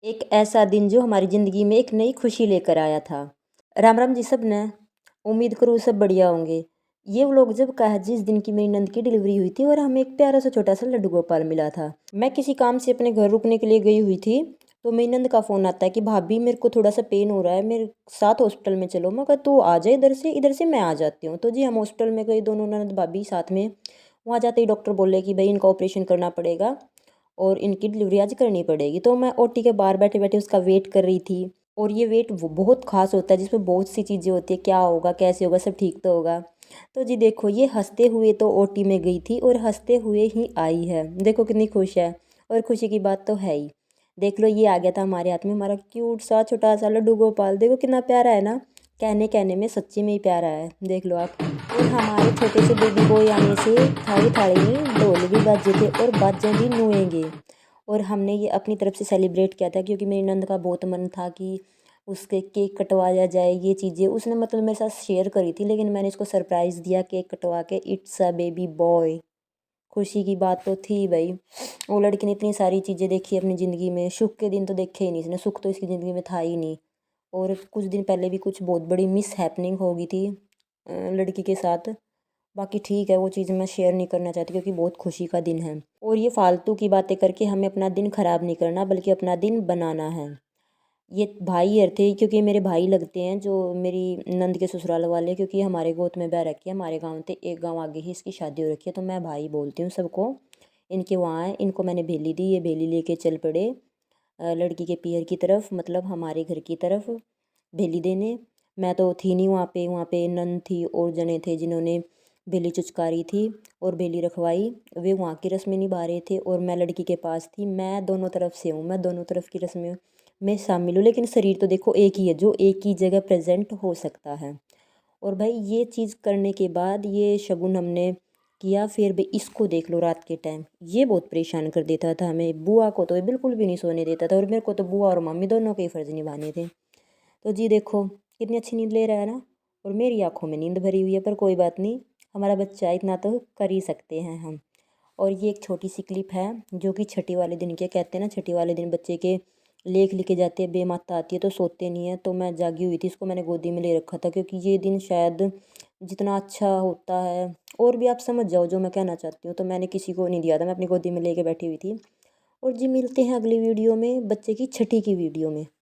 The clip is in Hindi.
एक ऐसा दिन जो हमारी ज़िंदगी में एक नई खुशी लेकर आया था। राम राम जी सब ने। उम्मीद करूँ सब बढ़िया होंगे। ये व्लॉग जब का है जिस दिन की मेरी नंद की डिलीवरी हुई थी और हमें एक प्यारा सा छोटा सा लड्डू गोपाल मिला था। मैं किसी काम से अपने घर रुकने के लिए गई हुई थी, तो मेरी नंद का फ़ोन आता है कि भाभी मेरे को थोड़ा सा पेन हो रहा है, मेरे साथ हॉस्पिटल में चलो। मैं कहा तू आ जाए इधर से मैं आ जाती हूँ। तो जी हम हॉस्पिटल में गए, दोनों ननद भाभी साथ में। वहाँ जाते ही डॉक्टर बोले कि भाई इनका ऑपरेशन करना पड़ेगा और इनकी डिलीवरी आज करनी पड़ेगी। तो मैं ओटी के बाहर बैठे बैठे उसका वेट कर रही थी। और ये वेट वो बहुत खास होता है जिसमें बहुत सी चीज़ें होती है, क्या होगा कैसे होगा सब ठीक तो होगा। तो जी देखो ये हंसते हुए तो ओटी में गई थी और हंसते हुए ही आई है। देखो कितनी खुश है। और खुशी की बात तो है ही। देख लो ये आ गया था हमारे हाथ में हमारा क्यूट सा छोटा सा लड्डू गोपाल। देखो कितना प्यारा है ना। कहने कहने में सच्ची में ही प्यारा है, देख लो आप। और हमारे छोटे से बेबी बॉय आने से थाली थाली में ढोल भी बाजे थे और बाजें भी नुएंगे। और हमने ये अपनी तरफ से सेलिब्रेट किया था क्योंकि मेरी नंद का बहुत मन था कि उसके केक कटवाया जाए। ये चीज़ें उसने मतलब मेरे साथ शेयर करी थी, लेकिन मैंने इसको सरप्राइज़ दिया केक कटवा के। It's a baby boy. खुशी की बात तो थी भाई। वो लड़की ने इतनी सारी चीज़ें देखी अपनी ज़िंदगी में, सुख के दिन तो देखे ही नहीं इसने, सुख तो इसकी ज़िंदगी में था ही नहीं। और कुछ दिन पहले भी कुछ बहुत बड़ी मिस हैपनिंग हो गई थी लड़की के साथ। बाकी ठीक है, वो चीज़ मैं शेयर नहीं करना चाहती क्योंकि बहुत खुशी का दिन है। और ये फालतू की बातें करके हमें अपना दिन ख़राब नहीं करना बल्कि अपना दिन बनाना है। ये भाई यार थे क्योंकि मेरे भाई लगते हैं जो मेरी नंद के ससुराल वाले, क्योंकि हमारे गोद में बह रखी है। हमारे गांव थे, एक गांव आगे ही इसकी शादी हो रखी है, तो मैं भाई बोलती हूँ सबको। इनके वहाँ है, इनको मैंने भेली दी, ये भेली लेके चल पड़े लड़की के पीहर की तरफ, मतलब हमारे घर की तरफ भेली देने। मैं तो थी नहीं वहाँ पे नंद थी और जने थे जिन्होंने भेली चुचकारी थी और भेली रखवाई। वे वहाँ की रस्में निभा रहे थे और मैं लड़की के पास थी। मैं दोनों तरफ से हूँ, मैं दोनों तरफ की रस्में में शामिल हूँ, लेकिन शरीर तो देखो एक ही है जो एक ही जगह प्रेजेंट हो सकता है। और भाई ये चीज़ करने के बाद ये शगुन हमने किया। फिर भाई इसको देख लो, रात के टाइम ये बहुत परेशान कर देता था हमें। बुआ को तो ये बिल्कुल भी नहीं सोने देता था और मेरे को तो बुआ और मम्मी दोनों के ही फर्ज निभाने थे। तो जी देखो कितनी अच्छी नींद ले रहा है ना। और मेरी आंखों में नींद भरी हुई है, पर कोई बात नहीं, हमारा बच्चा इतना तो कर ही सकते हैं हम। और ये एक छोटी सी क्लिप है जो कि छठी वाले दिन के, कहते हैं ना छठी वाले दिन बच्चे के लेख लिखे जाते हैं, बेमाता आती है तो सोते नहीं है। तो मैं जागी हुई थी, इसको मैंने गोदी में ले रखा था क्योंकि ये दिन शायद जितना अच्छा होता है, और भी आप समझ जाओ जो मैं कहना चाहती हूँ, तो मैंने किसी को नहीं दिया था, मैं अपनी गोदी में लेके बैठी हुई थी। और जी मिलते हैं अगली वीडियो में, बच्चे की छठी की वीडियो में।